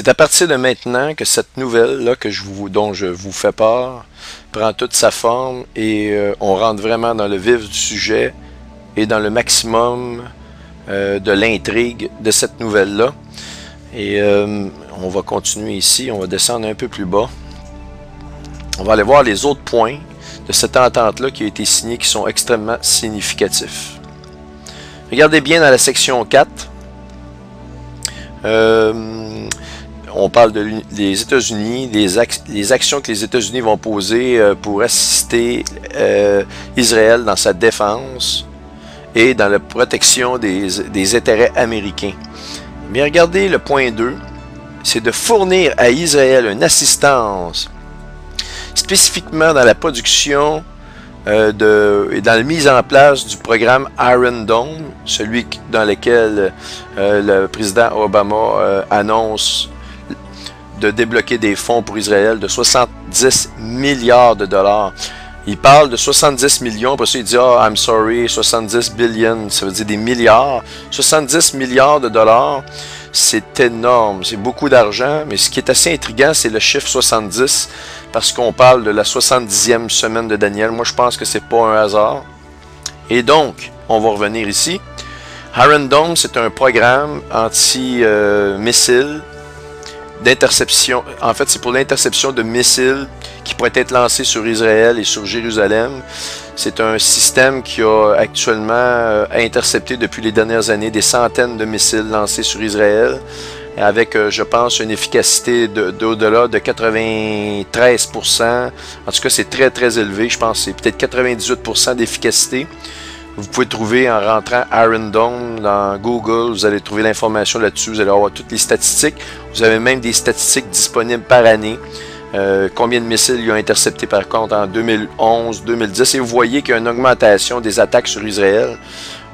C'est à partir de maintenant que cette nouvelle-là dont je vous fais part prend toute sa forme et on rentre vraiment dans le vif du sujet et dans le maximum de l'intrigue de cette nouvelle-là. Et on va continuer ici, on va descendre un peu plus bas. On va aller voir les autres points de cette entente-là qui a été signée qui sont extrêmement significatifs. Regardez bien dans la section 4. On parle des États-Unis, les actions que les États-Unis vont poser pour assister Israël dans sa défense et dans la protection des intérêts américains. Mais regardez le point 2, c'est de fournir à Israël une assistance spécifiquement dans la production et dans la mise en place du programme Iron Dome, celui dans lequel le président Obama annonce de débloquer des fonds pour Israël de 70 milliards de dollars. Il parle de 70 millions, parce qu'il dit « Oh, I'm sorry, 70 billion », ça veut dire des milliards. 70 milliards de dollars, c'est énorme, c'est beaucoup d'argent, mais ce qui est assez intriguant, c'est le chiffre 70, parce qu'on parle de la 70e semaine de Daniel. Moi, je pense que c'est pas un hasard. Et donc, on va revenir ici. Iron Dome, c'est un programme anti-missile d'interception. En fait, c'est pour l'interception de missiles qui pourraient être lancés sur Israël et sur Jérusalem. C'est un système qui a actuellement intercepté depuis les dernières années des centaines de missiles lancés sur Israël, avec, je pense, une efficacité d'au-delà de 93%. En tout cas, c'est très, très élevé. Je pense que c'est peut-être 98% d'efficacité. Vous pouvez trouver en rentrant Iron Dome dans Google, vous allez trouver l'information là-dessus, vous allez avoir toutes les statistiques. Vous avez même des statistiques disponibles par année. Combien de missiles ils ont intercepté par contre en 2011, 2010. Et vous voyez qu'il y a une augmentation des attaques sur Israël.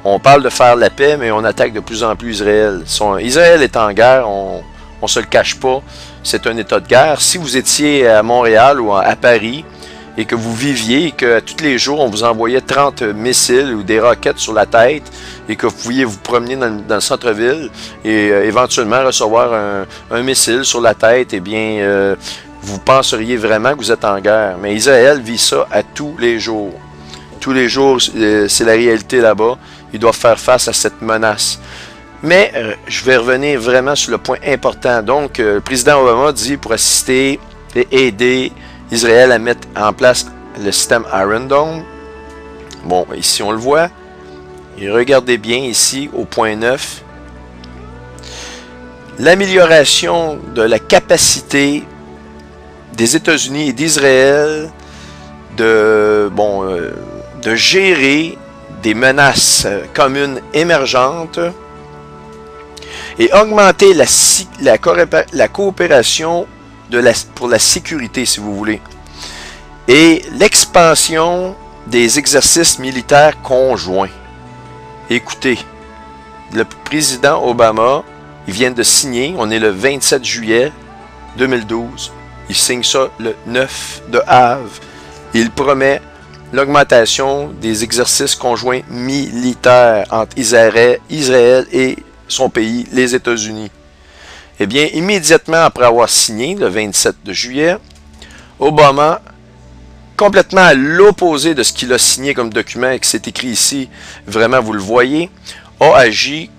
On parle de faire la paix, mais on attaque de plus en plus Israël. Israël est en guerre, on ne se le cache pas. C'est un état de guerre. Si vous étiez à Montréal ou à Paris, et que vous viviez et que tous les jours on vous envoyait 30 missiles ou des roquettes sur la tête et que vous pouviez vous promener dans le centre-ville et éventuellement recevoir un missile sur la tête, eh bien vous penseriez vraiment que vous êtes en guerre. Mais Israël vit ça à tous les jours. Tous les jours, c'est la réalité là-bas. Ils doivent faire face à cette menace. Mais je vais revenir vraiment sur le point important. Donc, le président Obama dit pour assister et aider Israël à mettre en place le système Iron Dome. Bon, ici on le voit. Et regardez bien ici au point 9. L'amélioration de la capacité des États-Unis et d'Israël de gérer des menaces communes émergentes et augmenter la coopération pour la sécurité, si vous voulez, et l'expansion des exercices militaires conjoints. Écoutez, le président Obama, il vient de signer, on est le 27 juillet 2012, il signe ça le 9 de Av, il promet l'augmentation des exercices conjoints militaires entre Israël et son pays, les États-Unis. Eh bien, immédiatement après avoir signé, le 27 de juillet, Obama, complètement à l'opposé de ce qu'il a signé comme document et que c'est écrit ici, vraiment vous le voyez, a agi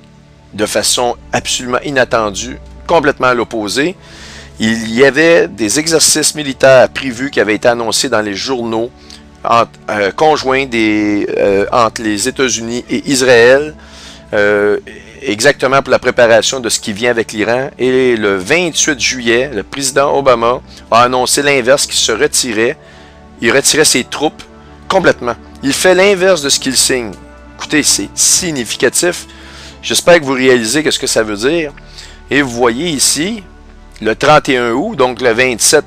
de façon absolument inattendue, complètement à l'opposé. Il y avait des exercices militaires prévus qui avaient été annoncés dans les journaux conjoints entre les États-Unis et Israël, exactement pour la préparation de ce qui vient avec l'Iran. Et le 28 juillet, le président Obama a annoncé l'inverse, qu'il se retirait. Il retirait ses troupes complètement. Il fait l'inverse de ce qu'il signe. Écoutez, c'est significatif. J'espère que vous réalisez ce que ça veut dire. Et vous voyez ici, le 31 août, donc le 27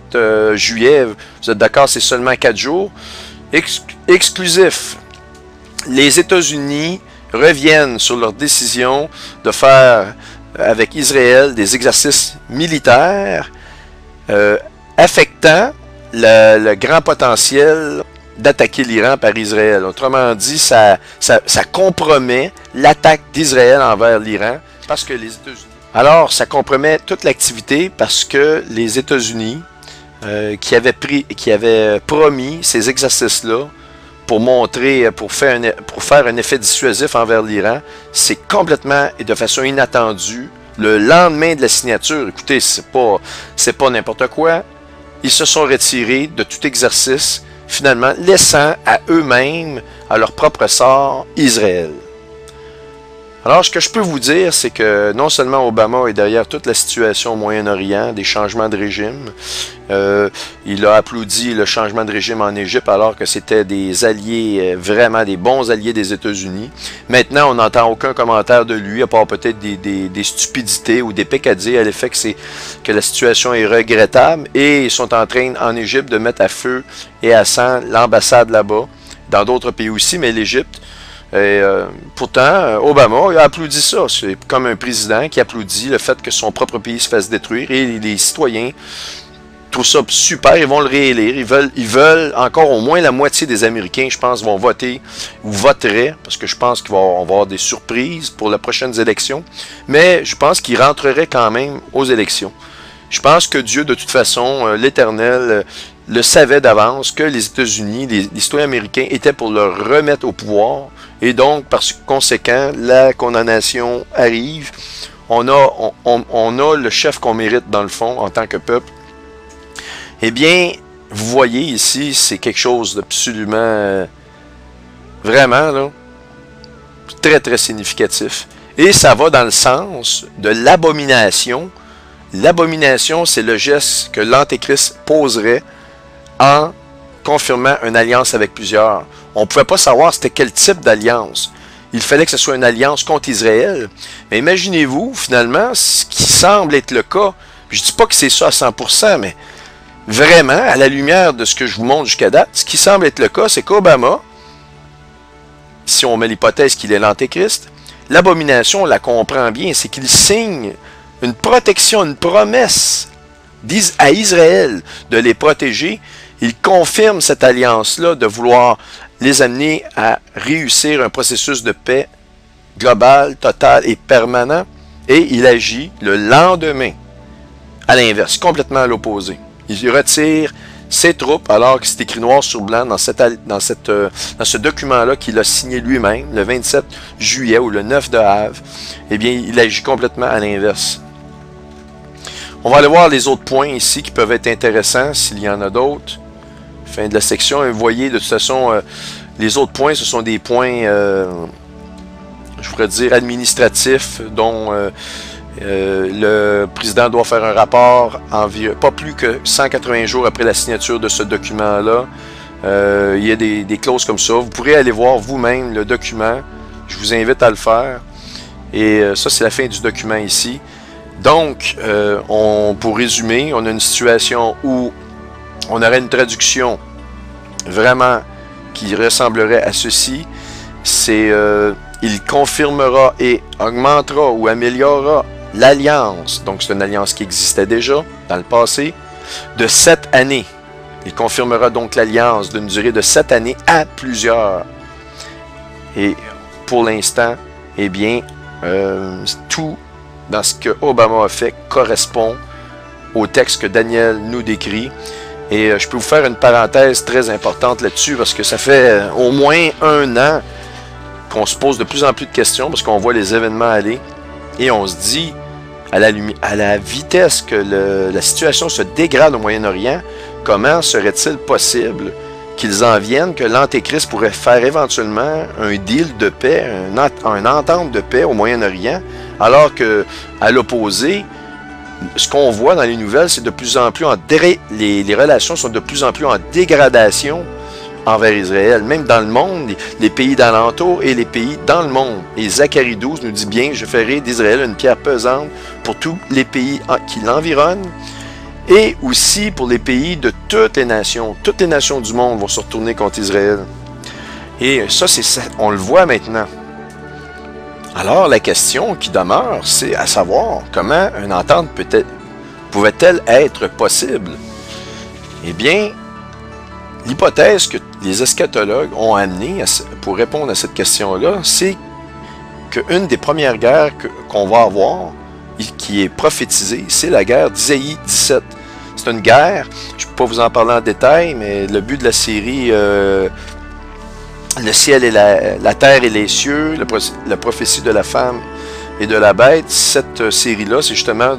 juillet, vous êtes d'accord, c'est seulement 4 jours. Exclusif. Les États-Unis reviennent sur leur décision de faire avec Israël des exercices militaires affectant le grand potentiel d'attaquer l'Iran par Israël. Autrement dit, ça compromet l'attaque d'Israël envers l'Iran parce que les États-Unis Alors, ça compromet toute l'activité parce que les États-Unis, qui avaient promis ces exercices-là pour faire un effet dissuasif envers l'Iran, c'est complètement et de façon inattendue. Le lendemain de la signature, écoutez, c'est pas n'importe quoi. Ils se sont retirés de tout exercice, finalement, laissant à eux-mêmes, à leur propre sort, Israël. Alors, ce que je peux vous dire, c'est que non seulement Obama est derrière toute la situation au Moyen-Orient, des changements de régime, il a applaudi le changement de régime en Égypte alors que c'était des alliés, vraiment des bons alliés des États-Unis. Maintenant, on n'entend aucun commentaire de lui, à part peut-être des stupidités ou des peccadilles à l'effet que la situation est regrettable et ils sont en train, en Égypte, de mettre à feu et à sang l'ambassade là-bas, dans d'autres pays aussi, mais l'Égypte. Et pourtant, Obama a applaudi ça. C'est comme un président qui applaudit le fait que son propre pays se fasse détruire et les citoyens trouvent ça super, ils vont le réélire. Ils veulent encore au moins la moitié des Américains, je pense, vont voter ou voteraient, parce que je pense qu'on va avoir des surprises pour les prochaines élections. Mais je pense qu'ils rentreraient quand même aux élections. Je pense que Dieu, de toute façon, l'Éternel, le savait d'avance que les États-Unis, les citoyens américains étaient pour le remettre au pouvoir. Et donc, par conséquent, la condamnation arrive. On a le chef qu'on mérite dans le fond en tant que peuple. Eh bien, vous voyez ici, c'est quelque chose d'absolument, vraiment, là, très, très significatif. Et ça va dans le sens de l'abomination. L'abomination, c'est le geste que l'Antéchrist poserait en confirmant une alliance avec plusieurs. On ne pouvait pas savoir c'était quel type d'alliance. Il fallait que ce soit une alliance contre Israël. Mais imaginez-vous, finalement, ce qui semble être le cas. Je ne dis pas que c'est ça à 100%, mais vraiment, à la lumière de ce que je vous montre jusqu'à date, ce qui semble être le cas, c'est qu'Obama, si on met l'hypothèse qu'il est l'Antéchrist, l'abomination, on la comprend bien, c'est qu'il signe une protection, une promesse à Israël de les protéger. Il confirme cette alliance-là de vouloir les amener à réussir un processus de paix global, total et permanent. Et il agit le lendemain, à l'inverse, complètement à l'opposé. Il retire ses troupes, alors que c'est écrit noir sur blanc dans ce document-là qu'il a signé lui-même, le 27 juillet ou le 9 de Av. Eh bien, il agit complètement à l'inverse. On va aller voir les autres points ici qui peuvent être intéressants, s'il y en a d'autres. Fin de la section. Et vous voyez, de toute façon, les autres points, ce sont des points, je pourrais dire, administratifs, dont le président doit faire un rapport pas plus que 180 jours après la signature de ce document-là. Il y a des clauses comme ça. Vous pourrez aller voir vous-même le document. Je vous invite à le faire. Et ça, c'est la fin du document ici. Donc, pour résumer, on a une situation où on aurait une traduction vraiment qui ressemblerait à ceci. C'est il confirmera et augmentera ou améliorera l'alliance. Donc, c'est une alliance qui existait déjà dans le passé, de 7 années. Il confirmera donc l'alliance d'une durée de 7 années à plusieurs. Et pour l'instant, eh bien, tout dans ce que Obama a fait correspond au texte que Daniel nous décrit. Et je peux vous faire une parenthèse très importante là-dessus parce que ça fait au moins 1 an qu'on se pose de plus en plus de questions parce qu'on voit les événements aller et on se dit à la vitesse que la situation se dégrade au Moyen-Orient, comment serait-il possible qu'ils en viennent, que l'Antéchrist pourrait faire éventuellement un deal de paix, une entente de paix au Moyen-Orient, alors que à l'opposé, ce qu'on voit dans les nouvelles, c'est de plus en plus les relations sont de plus en plus en dégradation envers Israël, même dans le monde, les pays d'alentour et les pays dans le monde. Et Zacharie 12 nous dit bien, je ferai d'Israël une pierre pesante pour tous les pays qui l'environnent et aussi pour les pays de toutes les nations. Toutes les nations du monde vont se retourner contre Israël. Et ça, on le voit maintenant. Alors, la question qui demeure, c'est à savoir comment une entente pouvait-elle être possible? Eh bien, l'hypothèse que les eschatologues ont amenée pour répondre à cette question-là, c'est qu'une des premières guerres qu'on va avoir qui est prophétisée, c'est la guerre d'Isaïe 17. C'est une guerre, je ne peux pas vous en parler en détail, mais le but de la série le ciel et la terre et les cieux, la prophétie de la femme et de la bête, cette série-là, c'est justement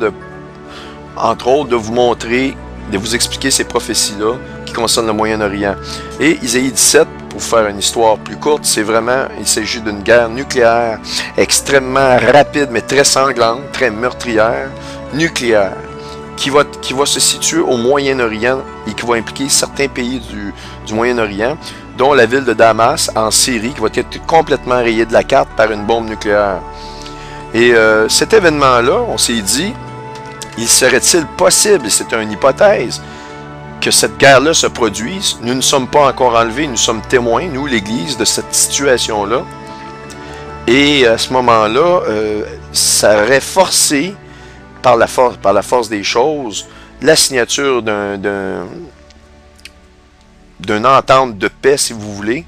entre autres, de vous montrer, de vous expliquer ces prophéties-là qui concernent le Moyen-Orient. Et Isaïe 17, pour faire une histoire plus courte, il s'agit d'une guerre nucléaire extrêmement rapide, mais très sanglante, très meurtrière, nucléaire, qui va se situer au Moyen-Orient et qui va impliquer certains pays du Moyen-Orient, dont la ville de Damas, en Syrie, qui va être complètement rayée de la carte par une bombe nucléaire. Et cet événement-là, on s'est dit, il serait-il possible, et c'est une hypothèse, que cette guerre-là se produise? Nous ne sommes pas encore enlevés, nous sommes témoins, nous, l'Église, de cette situation-là. Et à ce moment-là, ça aurait forcé, par la force des choses, la signature d'une entente de paix, si vous voulez,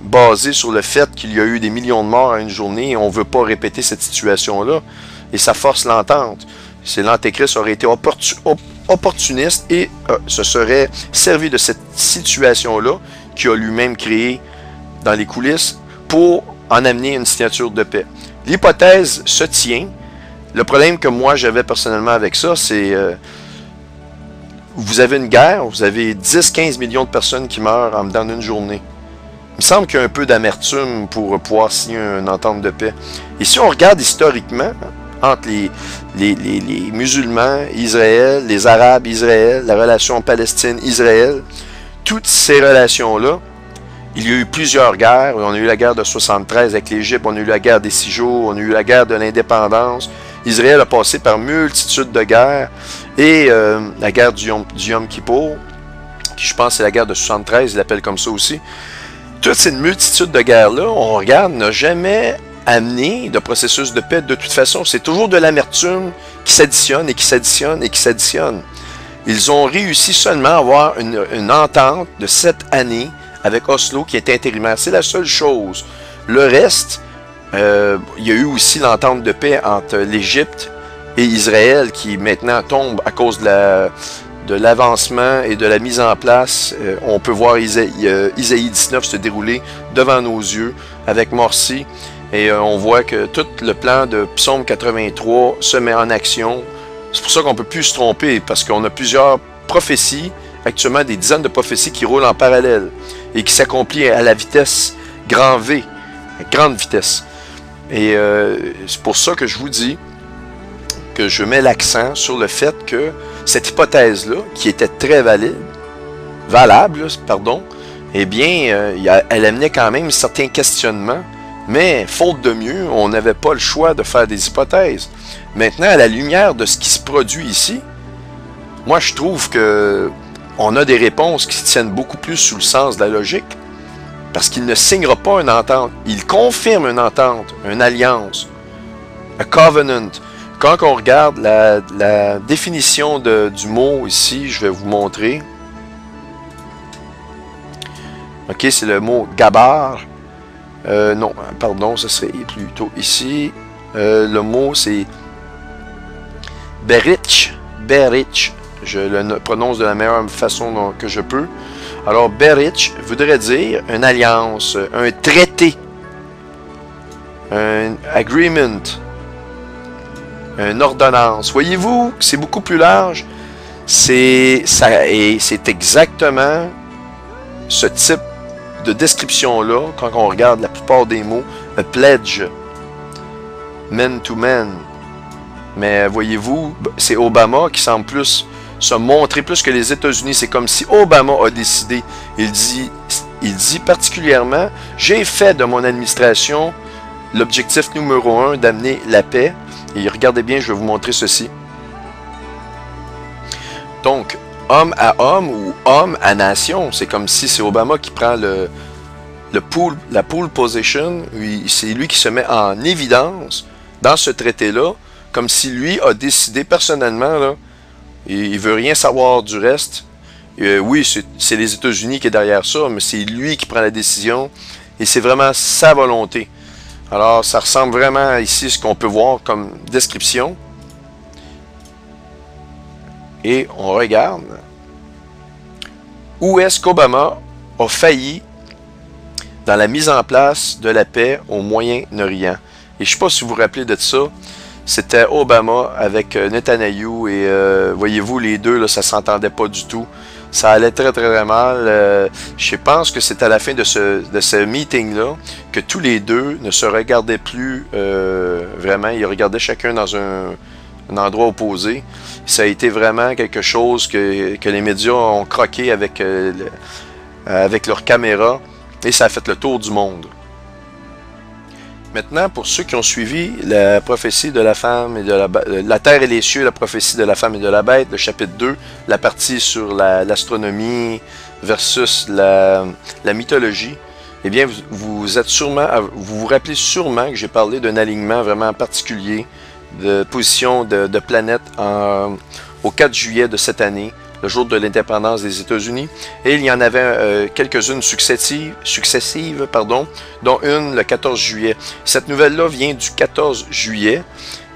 basée sur le fait qu'il y a eu des millions de morts à une journée et on ne veut pas répéter cette situation-là. Et ça force l'entente. C'est l'Antéchrist aurait été opportuniste et se serait servi de cette situation-là qu'il a lui-même créée dans les coulisses pour en amener une signature de paix. L'hypothèse se tient. Le problème que moi j'avais personnellement avec ça, c'est vous avez une guerre, vous avez 10-15 millions de personnes qui meurent en dedans d'une journée. Il me semble qu'il y a un peu d'amertume pour pouvoir signer une entente de paix. Et si on regarde historiquement, entre les musulmans, Israël, les Arabes, Israël, la relation Palestine-Israël, toutes ces relations-là, il y a eu plusieurs guerres. On a eu la guerre de 73 avec l'Égypte, on a eu la guerre des 6 jours, on a eu la guerre de l'indépendance. Israël a passé par multitude de guerres et la guerre du Yom Kippour, qui je pense c'est la guerre de 73, il l'appelle comme ça aussi. Toute cette multitude de guerres-là, on regarde, n'a jamais amené de processus de paix. De toute façon, c'est toujours de l'amertume qui s'additionne et qui s'additionne et qui s'additionne. Ils ont réussi seulement à avoir une entente de 7 années avec Oslo qui est intérimaire. C'est la seule chose. Le reste, il y a eu aussi l'entente de paix entre l'Égypte et Israël qui maintenant tombe à cause de l'avancement et de la mise en place. On peut voir Isaïe 19 se dérouler devant nos yeux avec Morsi. Et on voit que tout le plan de Psaume 83 se met en action. C'est pour ça qu'on ne peut plus se tromper, parce qu'on a plusieurs prophéties, actuellement des dizaines de prophéties qui roulent en parallèle et qui s'accomplissent à la vitesse grand V, à grande vitesse. Et c'est pour ça que je vous dis que je mets l'accent sur le fait que cette hypothèse-là, qui était très valable, eh bien, elle amenait quand même certains questionnements. Mais, faute de mieux, on n'avait pas le choix de faire des hypothèses. Maintenant, à la lumière de ce qui se produit ici, moi, je trouve que on a des réponses qui se tiennent beaucoup plus sous le sens de la logique, parce qu'il ne signera pas une entente. Il confirme une entente, une alliance, un covenant. Quand on regarde la définition du mot ici, je vais vous montrer. OK, c'est le mot gabar. Non, pardon, ce serait plutôt ici. Le mot, c'est berich. Berich. Je le prononce de la meilleure façon que je peux. Alors, berich voudrait dire une alliance, un traité, un agreement, une ordonnance. Voyez-vous, c'est beaucoup plus large. C'est exactement ce type de description-là, quand on regarde la plupart des mots, a pledge, man to man. Mais voyez-vous, c'est Obama qui semble plus se montrer plus que les États-Unis. C'est comme si Obama a décidé. Il dit particulièrement, j'ai fait de mon administration l'objectif numéro 1 d'amener la paix. Et regardez bien, je vais vous montrer ceci. Donc, homme à homme ou homme à nation, c'est comme si c'est Obama qui prend la pole position, c'est lui qui se met en évidence dans ce traité-là, comme si lui a décidé personnellement, là, il ne veut rien savoir du reste. Oui, c'est les États-Unis qui est derrière ça, mais c'est lui qui prend la décision et c'est vraiment sa volonté. Alors, ça ressemble vraiment ici à ce qu'on peut voir comme description. et on regarde où est-ce qu'Obama a failli dans la mise en place de la paix au Moyen-Orient. Et je ne sais pas si vous vous rappelez de ça, c'était Obama avec Netanyahou et voyez-vous, les deux, là, ça ne s'entendait pas du tout. Ça allait très très mal. Je pense que c'est à la fin de ce meeting-là que tous les deux ne se regardaient plus vraiment. Ils regardaient chacun dans un endroit opposé. Ça a été vraiment quelque chose que les médias ont croqué avec leur caméra et ça a fait le tour du monde. Maintenant, pour ceux qui ont suivi la prophétie de la femme et de la terre et les cieux, la prophétie de la femme et de la bête, le chapitre 2, la partie sur l'astronomie versus la mythologie, eh bien, vous vous rappelez sûrement que j'ai parlé d'un alignement vraiment particulier de position de planètes au 4 juillet de cette année, le jour de l'indépendance des États-Unis. Et il y en avait quelques-unes successives, dont une le 14 juillet. Cette nouvelle-là vient du 14 juillet.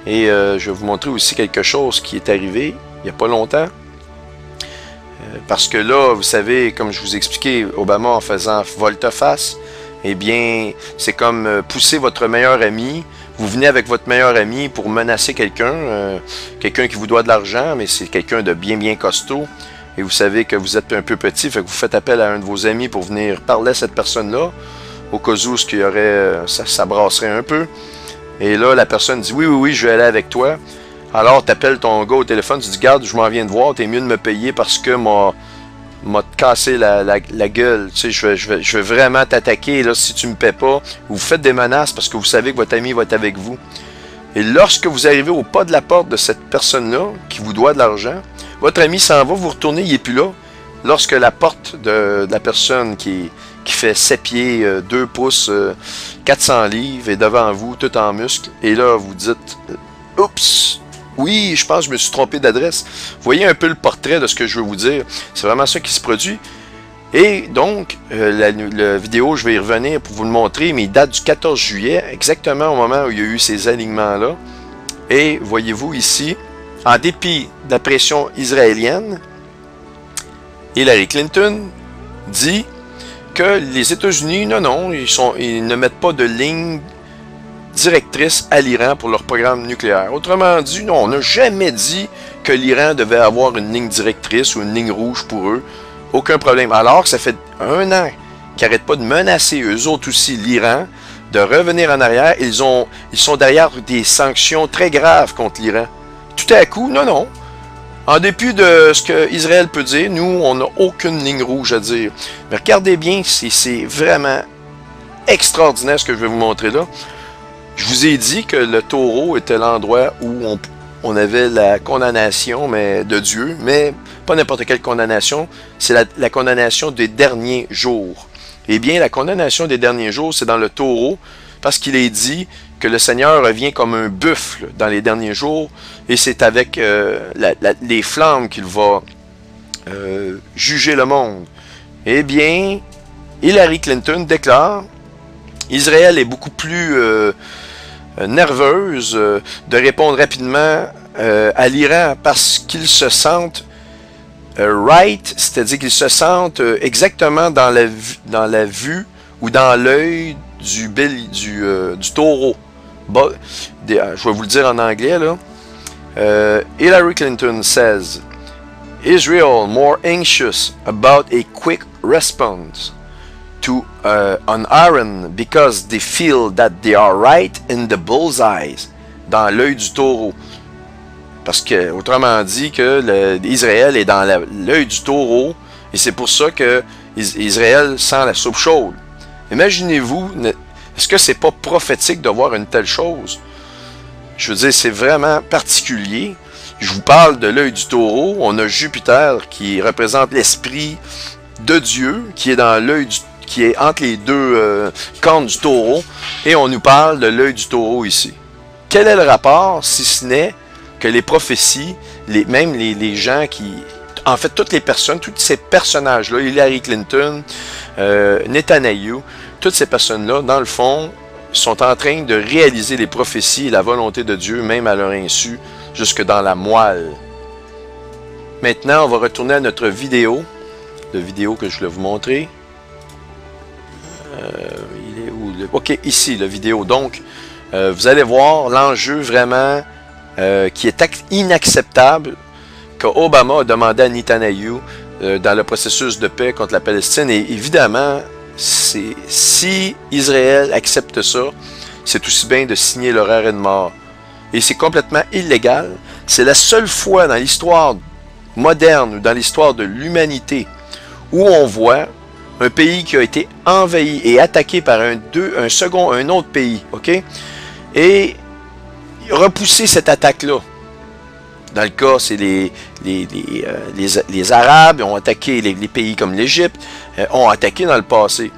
Et je vais vous montrer aussi quelque chose qui est arrivé il n'y a pas longtemps. Parce que là, vous savez, comme je vous ai expliqué, Obama en faisant volte-face, eh bien, c'est comme pousser votre meilleur ami. Vous venez avec votre meilleur ami pour menacer quelqu'un, quelqu'un qui vous doit de l'argent, mais c'est quelqu'un de bien costaud. Et vous savez que vous êtes un peu petit, fait que vous faites appel à un de vos amis pour venir parler à cette personne-là, au cas où ce qu'il y aurait, ça brasserait un peu. Et là, la personne dit oui, je vais aller avec toi. Alors, tu appelles ton gars au téléphone, tu dis, garde, je m'en viens de voir, t'es mieux de me payer parce que m'a cassé la gueule. Tu sais, je vais vraiment t'attaquer là si tu me paies pas. Vous faites des menaces parce que vous savez que votre ami va être avec vous. Et lorsque vous arrivez au pas de la porte de cette personne-là, qui vous doit de l'argent, votre ami s'en va, vous retournez, il n'est plus là. Lorsque la porte de la personne qui fait 7 pieds, 2 pouces, 400 livres est devant vous, tout en muscles, et là, vous dites « Oups! Oui, je pense que je me suis trompé d'adresse. » Vous voyez un peu le portrait de ce que je veux vous dire. C'est vraiment ça qui se produit. Et donc, la vidéo, je vais y revenir pour vous le montrer, mais il date du 14 juillet, exactement au moment où il y a eu ces alignements-là. Et voyez-vous ici, en dépit de la pression israélienne, Hillary Clinton dit que les États-Unis, non, ils ne mettent pas de ligne directrice à l'Iran pour leur programme nucléaire. Autrement dit, non, on n'a jamais dit que l'Iran devait avoir une ligne directrice ou une ligne rouge pour eux. Aucun problème. Alors que ça fait 1 an qu'ils n'arrêtent pas de menacer eux autres aussi l'Iran de revenir en arrière. Ils sont derrière des sanctions très graves contre l'Iran. Tout à coup, non. En dépit de ce que Israël peut dire, nous, on n'a aucune ligne rouge à dire. Mais regardez bien, c'est vraiment extraordinaire ce que je vais vous montrer là. Je vous ai dit que le taureau était l'endroit où on avait la condamnation de Dieu, mais pas n'importe quelle condamnation, c'est la condamnation des derniers jours. Eh bien, la condamnation des derniers jours, c'est dans le taureau, parce qu'il est dit que le Seigneur revient comme un buffle dans les derniers jours, et c'est avec les flammes qu'il va juger le monde. Eh bien, Hillary Clinton déclare, Israël est beaucoup plus nerveuse de répondre rapidement à l'Iran parce qu'ils se sentent right, c'est-à-dire qu'ils se sentent exactement dans la vue ou dans l'œil du taureau. Bon, je vais vous le dire en anglais là. Hillary Clinton says, Israel more anxious about a quick response to an Iran because they feel that they are right in the bullseye, dans l'œil du taureau. Parce que, autrement dit, que Israël est dans l'œil du taureau, et c'est pour ça que Israël sent la soupe chaude. Imaginez-vous, est-ce que c'est pas prophétique de voir une telle chose? Je veux dire, c'est vraiment particulier. Je vous parle de l'œil du taureau. On a Jupiter qui représente l'esprit de Dieu, qui est dans l'œil qui est entre les deux cornes du taureau, et on nous parle de l'œil du taureau ici. Quel est le rapport, si ce n'est que les prophéties, même les gens qui... En fait, toutes les personnes, tous ces personnages-là, Hillary Clinton, Netanyahou, toutes ces personnes-là, dans le fond, sont en train de réaliser les prophéties et la volonté de Dieu, même à leur insu, jusque dans la moelle. Maintenant, on va retourner à notre vidéo. La vidéo que je voulais vous montrer. Il est où? OK, ici, la vidéo. Donc, vous allez voir l'enjeu vraiment qui est inacceptable qu'Obama a demandé à Netanyahu dans le processus de paix contre la Palestine. Et évidemment, si Israël accepte ça, c'est aussi bien de signer leur arrêt de mort. Et c'est complètement illégal. C'est la seule fois dans l'histoire moderne ou dans l'histoire de l'humanité où on voit un pays qui a été envahi et attaqué par un autre pays, OK? Et repousser cette attaque-là. Dans le cas, c'est les Arabes ont attaqué les pays comme l'Égypte, ont attaqué dans le passé.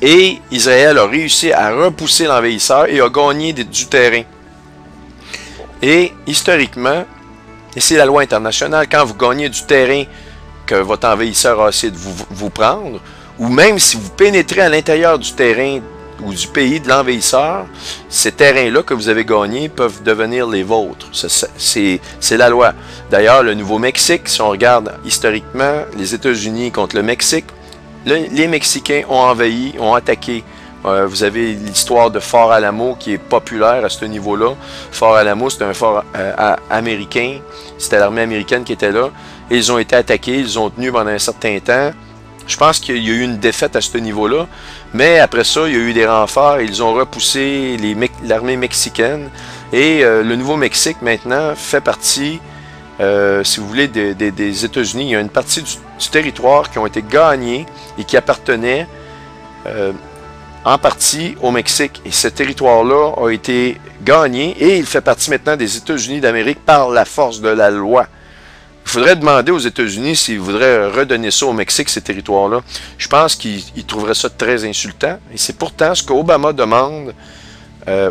Et Israël a réussi à repousser l'envahisseur et a gagné du terrain. Et historiquement, et c'est la loi internationale, quand vous gagnez du terrain que votre envahisseur a essayé de vous prendre, ou même si vous pénétrez à l'intérieur du terrain ou du pays de l'envahisseur, ces terrains-là que vous avez gagnés peuvent devenir les vôtres. C'est la loi. D'ailleurs, le Nouveau-Mexique, si on regarde historiquement les États-Unis contre le Mexique, les Mexicains ont envahi, ont attaqué. Vous avez l'histoire de Fort Alamo qui est populaire à ce niveau-là. Fort Alamo, c'était un fort américain. C'était l'armée américaine qui était là. Et ils ont été attaqués, ils ont tenu pendant un certain temps. Je pense qu'il y a eu une défaite à ce niveau-là. Mais après ça, il y a eu des renforts. Ils ont repoussé l'armée mexicaine. Et le Nouveau-Mexique, maintenant, fait partie, si vous voulez, des États-Unis. Il y a une partie du territoire qui ont été gagnés et qui appartenait en partie au Mexique. Et ce territoire-là a été gagné et il fait partie maintenant des États-Unis d'Amérique par la force de la loi. Il faudrait demander aux États-Unis s'ils voudraient redonner ça au Mexique, ces territoires-là. Je pense qu'ils trouveraient ça très insultant. Et c'est pourtant ce qu'Obama demande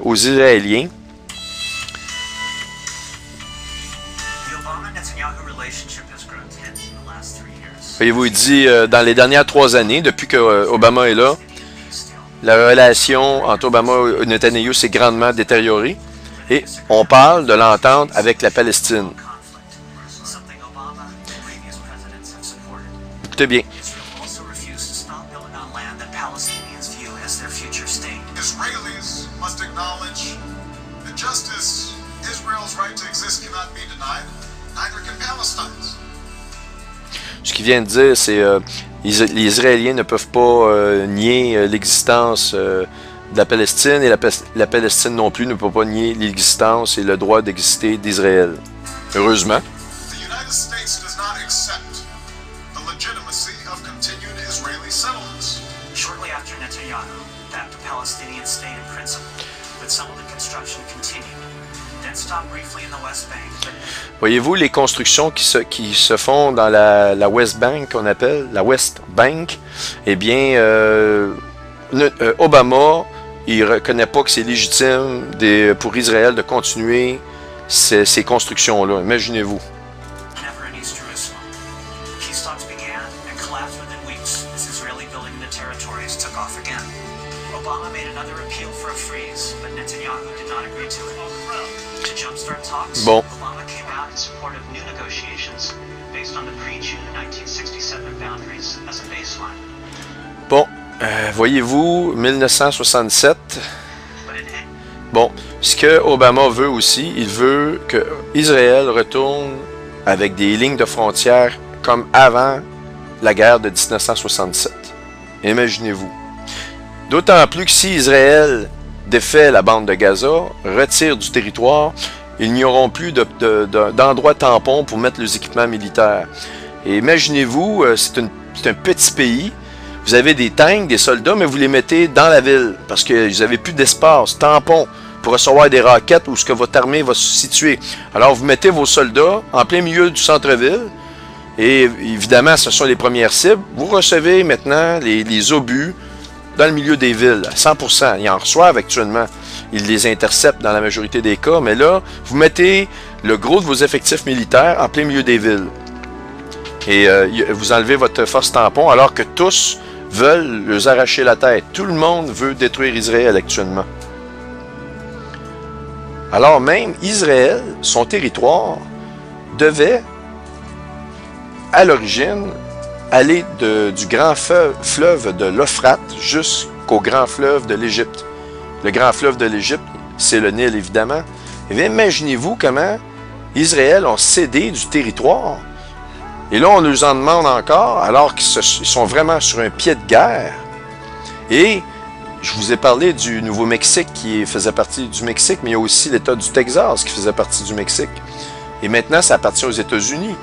aux Israéliens. Voyez-vous, il dit, dans les dernières 3 années, depuis que Obama est là, la relation entre Obama et Netanyahu s'est grandement détériorée. Et on parle de l'entente avec la Palestine. Écoutez bien. Ce qu'il vient de dire, c'est les Israéliens ne peuvent pas nier l'existence de la Palestine et la Palestine non plus ne peut pas nier l'existence et le droit d'exister d'Israël. Heureusement. Voyez-vous les constructions qui se font dans la West Bank, qu'on appelle la West Bank, eh bien, Obama, il ne reconnaît pas que c'est légitime pour Israël de continuer ces constructions-là. Imaginez-vous. Bon. Bon, voyez-vous, 1967. Bon, ce que Obama veut aussi, il veut que Israël retourne avec des lignes de frontières comme avant la guerre de 1967. Imaginez-vous. D'autant plus que si Israël défait la bande de Gaza, retire du territoire, ils n'y auront plus d'endroits tampons pour mettre les équipements militaires. Et imaginez-vous, c'est un petit pays, vous avez des tanks, des soldats, mais vous les mettez dans la ville, parce que vous n'avez plus d'espace, tampon, pour recevoir des roquettes où ce que votre armée va se situer. Alors vous mettez vos soldats en plein milieu du centre-ville, et évidemment, ce sont les premières cibles. Vous recevez maintenant les obus dans le milieu des villes, à 100%. Ils en reçoivent actuellement. Ils les interceptent dans la majorité des cas, mais là, vous mettez le gros de vos effectifs militaires en plein milieu des villes. Et vous enlevez votre force tampon, alors que tous veulent leur arracher la tête. Tout le monde veut détruire Israël actuellement. Alors même, Israël, son territoire, devait à l'origine, aller du grand fleuve de l'Euphrate jusqu'au grand fleuve de l'Égypte. Le grand fleuve de l'Égypte, c'est le Nil, évidemment. Et bien, imaginez-vous comment Israël a cédé du territoire. Et là, on nous en demande encore, alors qu'ils sont vraiment sur un pied de guerre. Et je vous ai parlé du Nouveau-Mexique qui faisait partie du Mexique, mais il y a aussi l'État du Texas qui faisait partie du Mexique. Et maintenant, ça appartient aux États-Unis.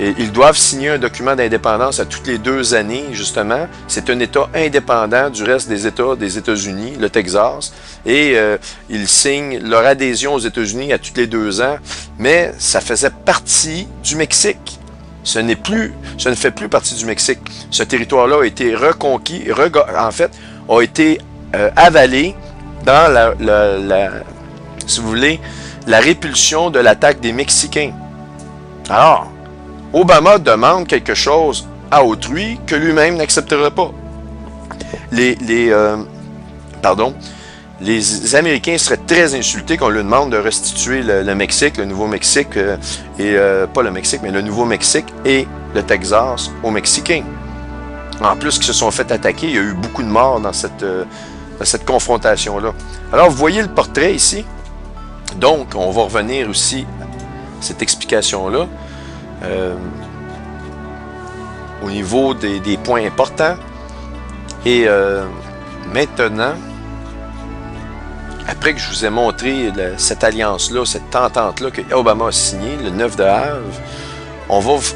Et ils doivent signer un document d'indépendance à toutes les 2 années, justement. C'est un État indépendant du reste des États des États-Unis, le Texas. Et ils signent leur adhésion aux États-Unis à toutes les 2 ans. Mais ça faisait partie du Mexique. Ce ne fait plus partie du Mexique. Ce territoire-là a été reconquis, en fait, a été avalé dans si vous voulez, la répulsion de l'attaque des Mexicains. Alors, Obama demande quelque chose à autrui que lui-même n'accepterait pas. Les Américains seraient très insultés qu'on lui demande de restituer le Mexique, le Nouveau-Mexique, pas le Mexique, mais le Nouveau-Mexique et le Texas aux Mexicains. En plus, qu'ils se sont fait attaquer, il y a eu beaucoup de morts dans cette confrontation-là. Alors, vous voyez le portrait ici. Donc, on va revenir aussi à cette explication-là. Au niveau des points importants. Et maintenant, après que je vous ai montré cette alliance-là, cette entente-là que Obama a signée, le 9 de Havre,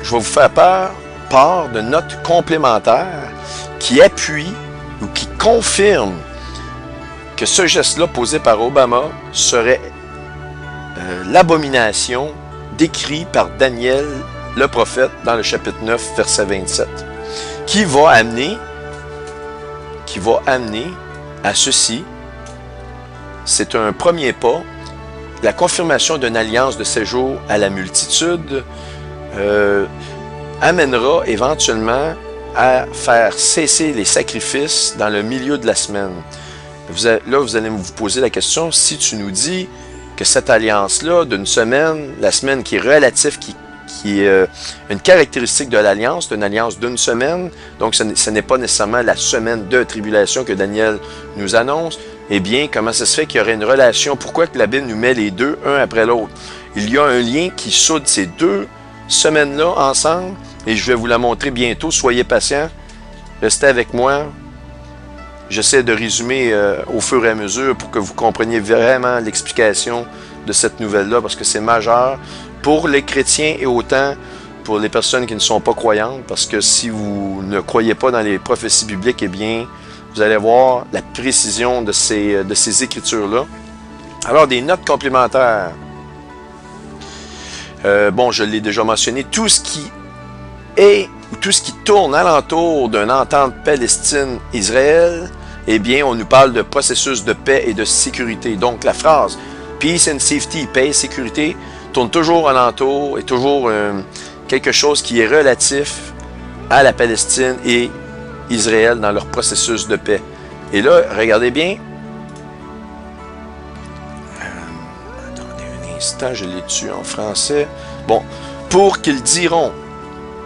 je vais vous faire part de notes complémentaires qui appuient ou qui confirment que ce geste-là posé par Obama serait l'abomination décrit par Daniel le prophète dans le chapitre 9, verset 27, qui va amener à ceci. C'est un premier pas, la confirmation d'une alliance de séjour à la multitude amènera éventuellement à faire cesser les sacrifices dans le milieu de la semaine. Là, vous allez vous poser la question, si tu nous dis que cette alliance-là, d'une semaine, la semaine qui est relative, qui est une caractéristique de l'alliance, c'est une alliance d'une semaine, donc ce n'est pas nécessairement la semaine de tribulation que Daniel nous annonce, eh bien, comment ça se fait qu'il y aurait une relation? Pourquoi que la Bible nous met les deux, un après l'autre? Il y a un lien qui soude ces 2 semaines-là ensemble, et je vais vous la montrer bientôt. Soyez patients, restez avec moi. J'essaie de résumer au fur et à mesure pour que vous compreniez vraiment l'explication de cette nouvelle-là, parce que c'est majeur pour les chrétiens et autant pour les personnes qui ne sont pas croyantes, parce que si vous ne croyez pas dans les prophéties bibliques, eh bien, vous allez voir la précision de ces écritures-là. Alors, des notes complémentaires. Bon, je l'ai déjà mentionné, tout ce qui tourne alentour d'une entente Palestine-Israël, eh bien, on nous parle de processus de paix et de sécurité. Donc, la phrase « Peace and safety », paix et sécurité, tourne toujours alentour, et toujours quelque chose qui est relatif à la Palestine et Israël dans leur processus de paix. Et là, regardez bien. Attendez un instant, je l'ai tué en français. Bon, pour qu'ils diront,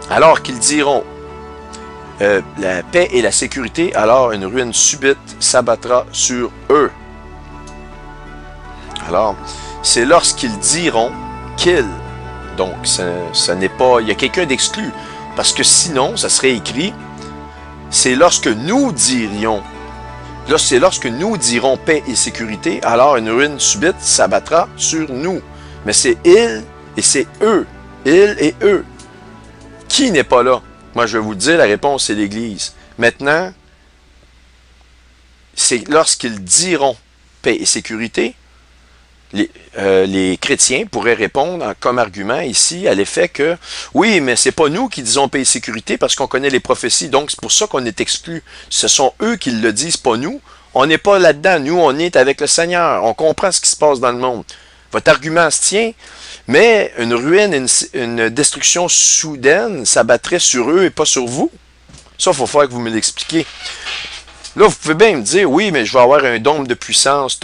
alors qu'ils diront la paix et la sécurité, alors une ruine subite s'abattra sur eux. Alors, c'est lorsqu'ils diront qu'ils. Donc, ça n'est pas... Il y a quelqu'un d'exclu. Parce que sinon, ça serait écrit, c'est lorsque nous dirions. Là, c'est lorsque nous dirons paix et sécurité, alors une ruine subite s'abattra sur nous. Mais c'est ils et c'est eux. Ils et eux. Qui n'est pas là? Moi, je vais vous le dire, la réponse, c'est l'Église. Maintenant, c'est lorsqu'ils diront paix et sécurité, les chrétiens pourraient répondre comme argument ici à l'effet que oui, mais c'est pas nous qui disons paix et sécurité parce qu'on connaît les prophéties, donc c'est pour ça qu'on est exclus. Ce sont eux qui le disent, pas nous. On n'est pas là-dedans. Nous, on est avec le Seigneur. On comprend ce qui se passe dans le monde. Votre argument se tient, mais une ruine, une destruction soudaine s'abattrait sur eux et pas sur vous. Ça, il faut faire que vous me l'expliquiez. Là, vous pouvez bien me dire, oui, mais je vais avoir un dôme de puissance.